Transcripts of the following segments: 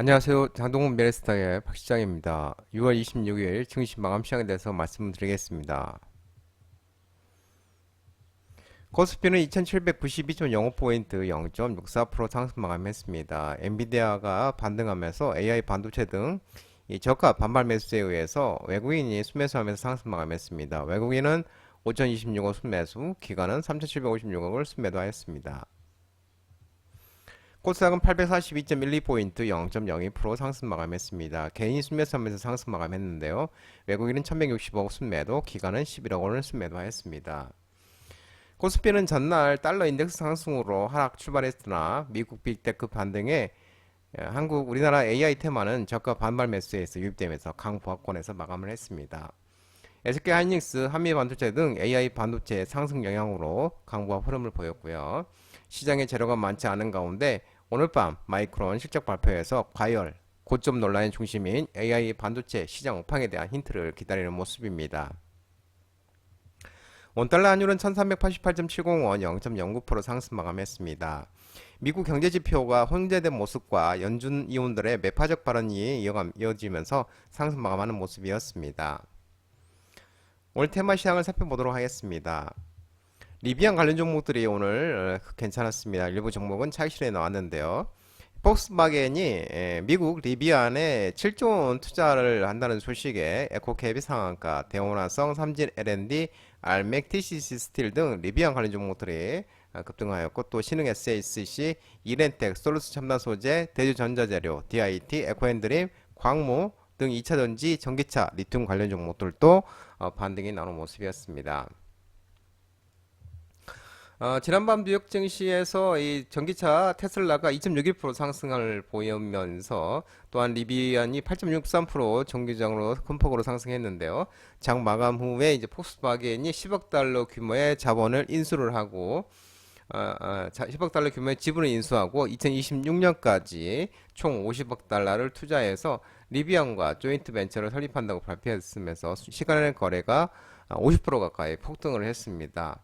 안녕하세요. 장동훈 메레스타의 박 시장입니다. 6월 26일 증시 마감 시장에 대해서 말씀드리겠습니다. 코스피는 2792.05포인트 0.64% 상승 마감했습니다. 엔비디아가 반등하면서 AI 반도체 등 이 저가 반발 매수에 의해서 외국인이 순매수하면서 상승 마감했습니다. 외국인은 5026억 순매수, 기관은 3756억을 순매도하였습니다. 코스닥은 842.12포인트 0.02% 상승 마감했습니다. 개인이 순매수하면서 상승 마감했는데요. 외국인은 1160억 순매도, 기관은 11억 원을 순매도하였습니다. 코스피는 전날 달러 인덱스 상승으로 하락 출발했으나 미국 빅테크 반등에 우리나라 AI 테마는 저가 반발 매수에서 유입되면서 강보합권에서 마감을 했습니다. SK하이닉스, 한미반도체 등 AI 반도체 상승 영향으로 강보합 흐름을 보였고요. 시장에 재료가 많지 않은 가운데 오늘 밤 마이크론 실적 발표에서 과열, 고점 논란의 중심인 AI 반도체 시장 업황에 대한 힌트를 기다리는 모습입니다. 원달러 환율은 1388.70원 0.09% 상승 마감했습니다. 미국 경제지표가 혼재된 모습과 연준 의원들의 매파적 발언이 이어지면서 상승 마감하는 모습이었습니다. 오늘 테마 시장을 살펴보도록 하겠습니다. 리비안 관련 종목들이 오늘 괜찮았습니다. 일부 종목은 차익 실현에 나왔는데요. 폭스바겐이 미국 리비안에 7조 원 투자를 한다는 소식에 에코캡이 상한가, 대원화성, 삼진 L&D, 알맥, TCC 스틸 등 리비안 관련 종목들이 급등하였고, 또 신흥 SACC, 이렌텍, 솔루스 첨단 소재, 대주전자재료, DIT, 에코핸드림, 광무 등 2차전지, 전기차, 리튬 관련 종목들도 반등이 나오는 모습이었습니다. 지난밤 뉴욕 증시에서 이 전기차 테슬라가 2.61% 상승을 보이면서 또한 리비안이 8.63% 정기적으로 큰 폭으로 상승했는데요. 장 마감 후에 이제 폭스바겐이 10억 달러 규모의 자본을 인수를 하고 10억 달러 규모의 지분을 인수하고 2026년까지 총 50억 달러를 투자해서 리비안과 조인트 벤처를 설립한다고 발표했으면서 시간의 거래가 50% 가까이 폭등을 했습니다.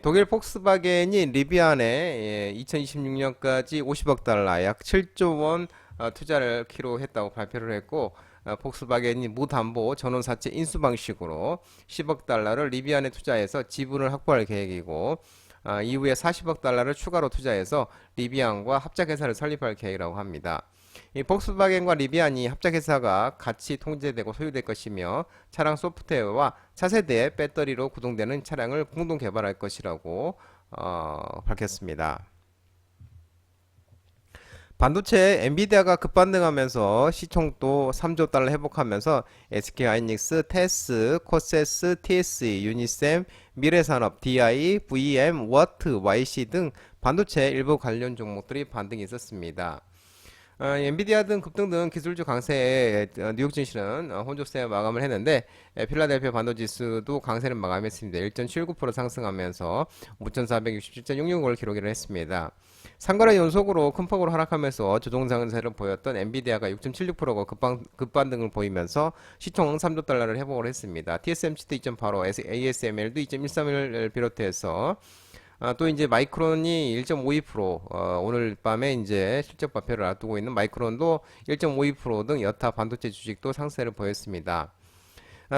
독일 폭스바겐이 리비안에 2026년까지 50억 달러 약 7조 원 투자를 기록했다고 발표를 했고, 폭스바겐이 무담보 전원사채 인수 방식으로 10억 달러를 리비안에 투자해서 지분을 확보할 계획이고, 이후에 40억 달러를 추가로 투자해서 리비안과 합작회사를 설립할 계획이라고 합니다. 이 폭스바겐과 리비안이 합작회사가 같이 통제되고 소유될 것이며 차량 소프트웨어와 차세대 배터리로 구동되는 차량을 공동 개발할 것이라고 밝혔습니다. 반도체 엔비디아가 급반등하면서 시총도 3조 달러 회복하면서 SK하이닉스, 테스, 코세스, TSE, 유니셈, 미래산업, DI, VM, 워트, YC 등 반도체 일부 관련 종목들이 반등이 있었습니다. 엔비디아 등 급등 등 기술주 강세에 뉴욕 증시는 혼조세 마감을 했는데 필라델피아 반도지수도 강세를 마감했습니다. 1.79% 상승하면서 5,467.66을 기록을 했습니다. 3거래 연속으로 큰 폭으로 하락하면서 조정 장세를 보였던 엔비디아가 6.76%가 급반등을 보이면서 시총 3조 달러를 회복을 했습니다. TSMC도 2.85, ASML도 2.13을 비롯해서 또 이제 마이크론이 1.52%, 오늘 밤에 이제 실적 발표를 앞두고 있는 마이크론도 1.52%등 여타 반도체 주식도 상세를 보였습니다.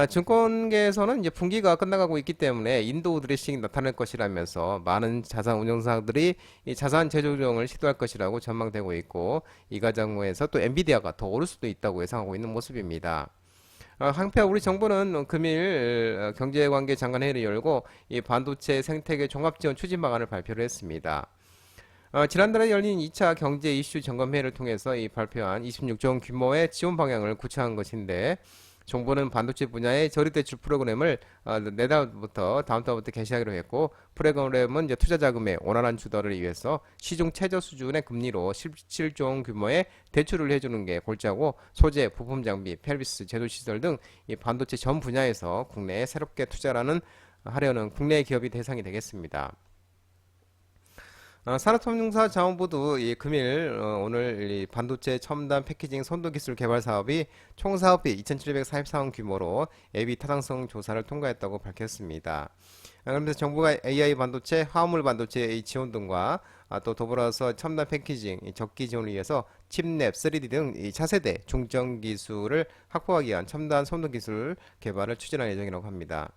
증권계에서는 이제 분기가 끝나가고 있기 때문에 인도 드레싱이 나타날 것이라면서 많은 자산 운용사들이 이 자산 재조정을 시도할 것이라고 전망되고 있고, 이 과정에서 또 엔비디아가 더 오를 수도 있다고 예상하고 있는 모습입니다. 한편 우리 정부는 금일 경제관계 장관회의를 열고 이 반도체 생태계 종합지원 추진 방안을 발표를 했습니다. 지난달에 열린 2차 경제 이슈 점검회의를 통해서 이 발표한 26조 원 규모의 지원 방향을 구체화한 것인데, 정부는 반도체 분야의 저리대출 프로그램을 내달부터 다음 달부터 개시하기로 했고, 프로그램은 이제 투자 자금의 원활한 주도를 위해서 시중 최저 수준의 금리로 17조 원 규모의 대출을 해주는 게 골자고, 소재, 부품 장비, 펠비스, 제조 시설 등 이 반도체 전 분야에서 국내에 새롭게 투자라는 하려는 국내 기업이 대상이 되겠습니다. 산업통상자원부도 이 금일 오늘 이 반도체 첨단 패키징 선도기술 개발 사업이 총 사업비 2,744원 규모로 예비 타당성 조사를 통과했다고 밝혔습니다. 그러면서 정부가 AI 반도체, 화물 반도체의 지원 등과 또 더불어서 첨단 패키징, 적기 지원을 위해서 칩랩, 3D 등 이 차세대 중점 기술을 확보하기 위한 첨단 선도 기술 개발을 추진할 예정이라고 합니다.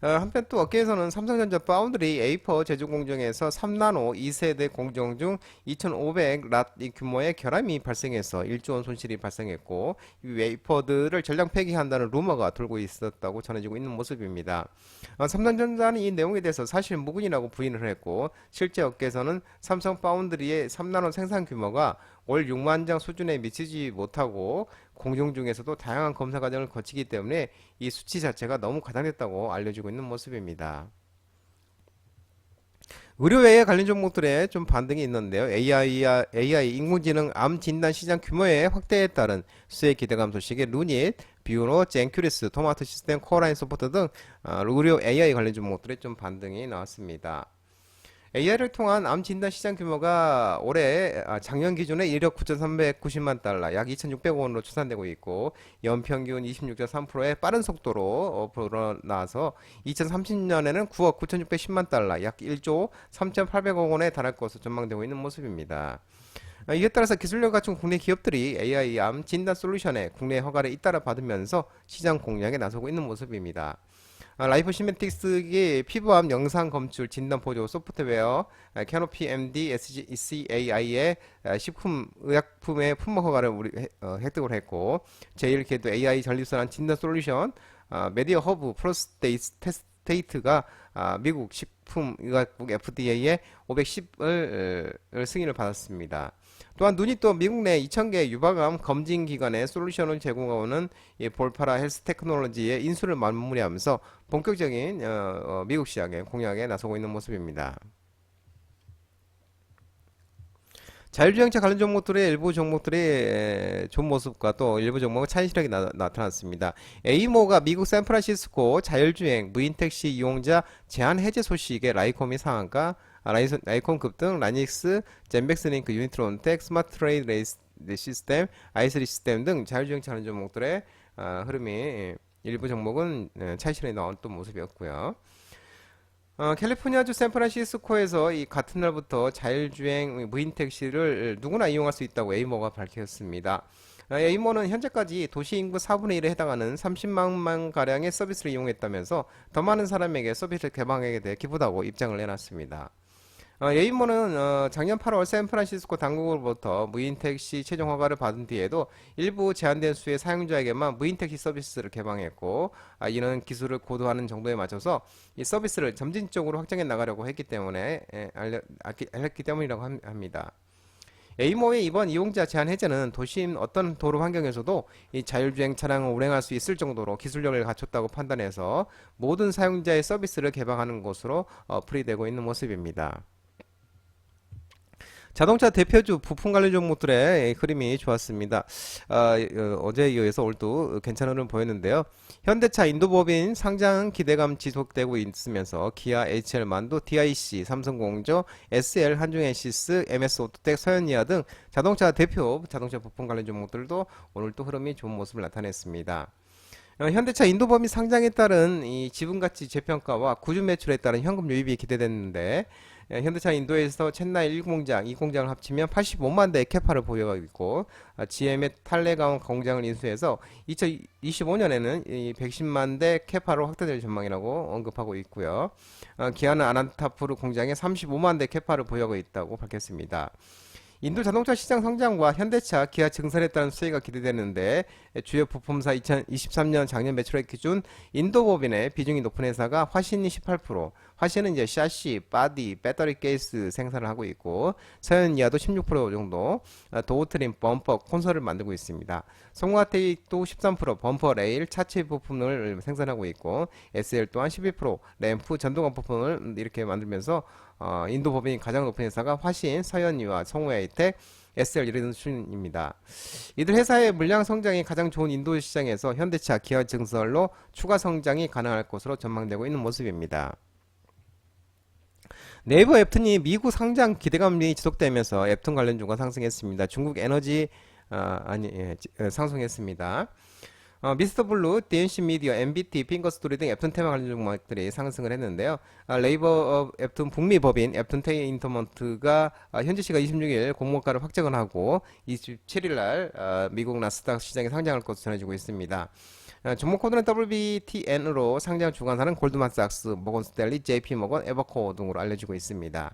한편 또 업계에서는 삼성전자 파운드리 에이퍼 제조 공정에서 3나노 2세대 공정 중 2500랏 규모의 결함이 발생해서 1조 원 손실이 발생했고 이 웨이퍼들을 전량 폐기한다는 루머가 돌고 있었다고 전해지고 있는 모습입니다. 삼성전자는 이 내용에 대해서 사실 무근이라고 부인을 했고 실제 업계에서는 삼성 파운드리의 3나노 생산 규모가 월 6만 장 수준에 미치지 못하고 공정 중에서도 다양한 검사 과정을 거치기 때문에 이 수치 자체가 너무 과장됐다고 알려지고 있는 모습입니다. 의료외에 관련 종목들에 좀 반등이 있는데요. AI 인공지능 암 진단 시장 규모의 확대에 따른 수혜 기대감 소식에 루닛, 비오노, 젠큐리스, 토마토 시스템, 코어라인 소프트 등 의료 AI 관련 종목들에 좀 반등이 나왔습니다. AI를 통한 암 진단 시장 규모가 올해 작년 기준에 1억 9,390만 달러, 약 2,600억 원으로 추산되고 있고 연평균 26.3%의 빠른 속도로 불어나서 2030년에는 9억 9,610만 달러, 약 1조 3,800억 원에 달할 것으로 전망되고 있는 모습입니다. 이에 따라서 기술력 갖춘 국내 기업들이 AI 암 진단 솔루션의 국내 허가를 잇따라 받으면서 시장 공략에 나서고 있는 모습입니다. 라이프 시메틱스의 피부암 영상 검출 진단 보조 소프트웨어 캐노피 MD SCAI의 식품 의약품의 품목 허가를 획득을 했고 제1궤도 AI 전립선암 진단 솔루션 메디어 허브 프로스테이트가 미국 식품의약국 FDA의 510을 승인을 받았습니다. 또한 눈이 또 미국 내 2,000개 유방암 검진 기관에 솔루션을 제공하는 볼파라 헬스 테크놀로지의 인수를 마무리하면서 본격적인 미국 시장의 공략에 나서고 있는 모습입니다. 자율주행차 관련 종목들의 일부 종목들의 좋은 모습과 또 일부 종목은 차이 실력이 나타났습니다. 에이모가 미국 샌프란시스코 자율주행 무인택시 이용자 제한 해제 소식에 라이콤이 상한가, 라이콤 급등, 라닉스, 젠백스링크, 유니트론텍, 스마트 트레이드 레이스 시스템, 아이스리 시스템 등 자율주행차 관련 종목들의 흐름이 일부 종목은 차이 실력이 나왔던 모습이었고요. 캘리포니아주 샌프란시스코에서 이 같은 날부터 자율주행 무인택시를 누구나 이용할 수 있다고 에이모가 밝혔습니다. 에이모는 현재까지 도시 인구 4분의 1에 해당하는 30만 가량의 서비스를 이용했다면서 더 많은 사람에게 서비스를 개방하게 돼 기쁘다고 입장을 내놨습니다. 에이모는 작년 8월 샌프란시스코 당국으로부터 무인택시 최종 허가를 받은 뒤에도 일부 제한된 수의 사용자에게만 무인택시 서비스를 개방했고 이는 기술을 고도화하는 정도에 맞춰서 이 서비스를 점진적으로 확장해 나가려고 했기 때문에 알렸기 때문이라고 합니다. 에이모의 이번 이용자 제한 해제는 도심 어떤 도로 환경에서도 이 자율주행 차량을 운행할 수 있을 정도로 기술력을 갖췄다고 판단해서 모든 사용자의 서비스를 개방하는 것으로 풀이되고 있는 모습입니다. 자동차 대표주 부품 관련 종목들의 흐름이 좋았습니다. 어제에 이어서 오늘도 괜찮은 흐름 보였는데요. 현대차 인도법인 상장 기대감 지속되고 있으면서 기아, HL 만두, DIC, 삼성공조, SL, 한중엔시스, MS오토텍, 서현이아 등 자동차 대표 자동차 부품 관련 종목들도 오늘 또 흐름이 좋은 모습을 나타냈습니다. 현대차 인도법인 상장에 따른 이 지분가치 재평가와 구주 매출에 따른 현금 유입이 기대됐는데 현대차 인도에서 첸나이 1공장, 2공장을 합치면 85만 대의 캐파를 보유하고 있고 GM의 탈레가온 공장을 인수해서 2025년에는 110만 대 캐파로 확대될 전망이라고 언급하고 있고요. 기아는 아난타푸르 공장에 35만 대 캐파를 보유하고 있다고 밝혔습니다. 인도 자동차 시장 성장과 현대차, 기아 증설에 따른 수혜가 기대되는데 주요 부품사 2023년 작년 매출액 기준 인도법인의 비중이 높은 회사가 화신이 18%, 화신은 이제 샤시, 바디, 배터리 케이스 생산을 하고 있고 서현이아도 16% 정도, 도어트림, 범퍼, 콘솔을 만들고 있습니다. 송화테이도 13% 범퍼, 레일, 차체 부품을 생산하고 있고 SL 또한 12% 램프, 전동화 부품을 이렇게 만들면서 인도 법인이 가장 높은 회사가 화신, 서현이와 성우에이텍, SL 이런 수준입니다. 이들 회사의 물량 성장이 가장 좋은 인도 시장에서 현대차, 기아 증설로 추가 성장이 가능할 것으로 전망되고 있는 모습입니다. 네이버 앱툰이 미국 상장 기대감이 지속되면서 앱툰 관련주가 상승했습니다. 중국 에너지 상승했습니다. 미스터 블루, DNC 미디어, MBT, 핑거스토리 등 앱툰 테마 관련 종목들이 상승을 했는데요. 레이버 앱툰 북미 법인 앱툰 테인터먼트가 현지 시간 26일 공모가를 확정을 하고 27일 날 미국 나스닥 시장에 상장할 것으로 전해지고 있습니다. 종목 코드는 WBTN으로 상장 주관사는 골드만삭스, 모건스탠리, JP모건, 에버코어 등으로 알려지고 있습니다.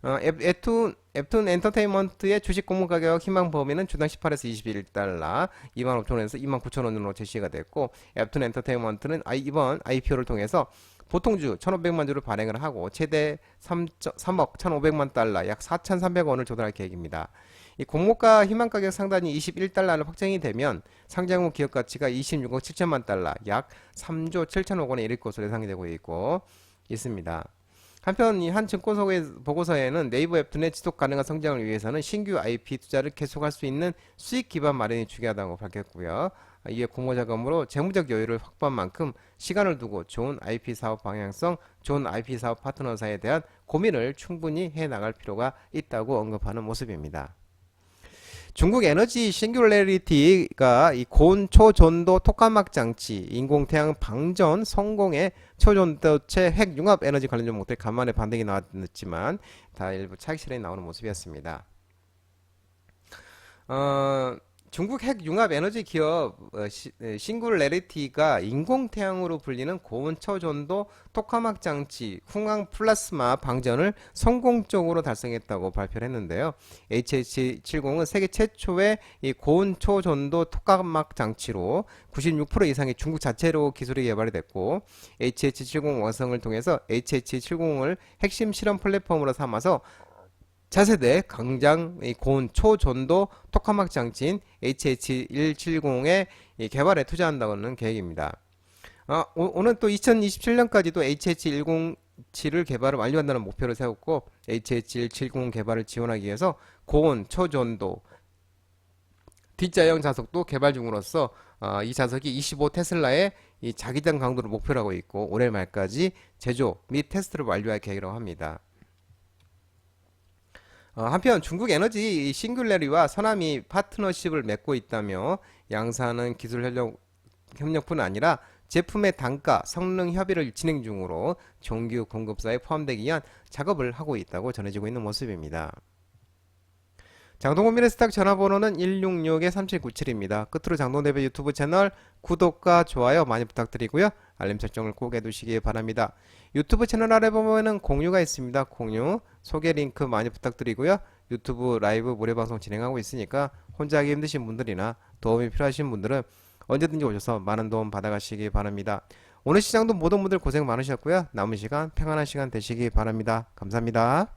앱툰 엔터테인먼트의 주식 공모 가격 희망 범위는 주당 18에서 21달러, 25,000원에서 29,000원으로 제시가 됐고, 앱툰 엔터테인먼트는 이번 IPO를 통해서 보통주 1,500만 주를 발행을 하고 최대 3억 1,500만 달러, 약 4,300원을 조달할 계획입니다. 이 공모가 희망 가격 상단이 21달러로 확정이 되면 상장 후 기업 가치가 26억 7천만 달러, 약 3조 7천억 원에 이를 것으로 예상이 되고 있습니다. 한편 이 한 증권사의 보고서에는 네이버 웹툰의 지속 가능한 성장을 위해서는 신규 IP 투자를 계속할 수 있는 수익 기반 마련이 중요하다고 밝혔고요. 이에 공모 자금으로 재무적 여유를 확보한 만큼 시간을 두고 좋은 IP 사업 방향성, 좋은 IP 사업 파트너사에 대한 고민을 충분히 해 나갈 필요가 있다고 언급하는 모습입니다. 중국 에너지 싱귤레리티가 이 고온 초전도 토카막 장치, 인공태양 방전 성공의 초전도체 핵 융합 에너지 관련 종목들 간만에 반등이 나왔지만 다 일부 차익 실현이 나오는 모습이었습니다. 중국 핵 융합 에너지 기업 싱귤레리티가 인공태양으로 불리는 고온 초전도 토카막 장치 훈황 플라스마 방전을 성공적으로 달성했다고 발표를 했는데요. HH70은 세계 최초의 이 고온 초전도 토카막 장치로 96% 이상이 중국 자체로 기술이 개발이 됐고, HH70 완성을 통해서 HH70을 핵심 실험 플랫폼으로 삼아서 차세대 강장 고온 초전도 토카막 장치인 HH170의 개발에 투자한다는 계획입니다. 오늘 또 2027년까지도 HH107을 개발을 완료한다는 목표를 세웠고, HH170 개발을 지원하기 위해서 고온 초전도 D자형 자석도 개발 중으로서 이 자석이 25 테슬라의 이 자기장 강도를 목표로 하고 있고, 올해 말까지 제조 및 테스트를 완료할 계획이라고 합니다. 한편 중국 에너지 싱귤레리와 서남이 파트너십을 맺고 있다며 양사는 기술 협력뿐 아니라 제품의 단가, 성능 협의를 진행 중으로 정규 공급사에 포함되기 위한 작업을 하고 있다고 전해지고 있는 모습입니다. 장동건 미래스탁 전화번호는 166-3797입니다. 끝으로 장동대표 유튜브 채널 구독과 좋아요 많이 부탁드리고요. 알림 설정을 꼭 해두시기 바랍니다. 유튜브 채널 아래 보면은 공유가 있습니다. 공유, 소개 링크 많이 부탁드리고요. 유튜브 라이브 무료방송 진행하고 있으니까 혼자 하기 힘드신 분들이나 도움이 필요하신 분들은 언제든지 오셔서 많은 도움 받아가시기 바랍니다. 오늘 시장도 모든 분들 고생 많으셨고요. 남은 시간 평안한 시간 되시기 바랍니다. 감사합니다.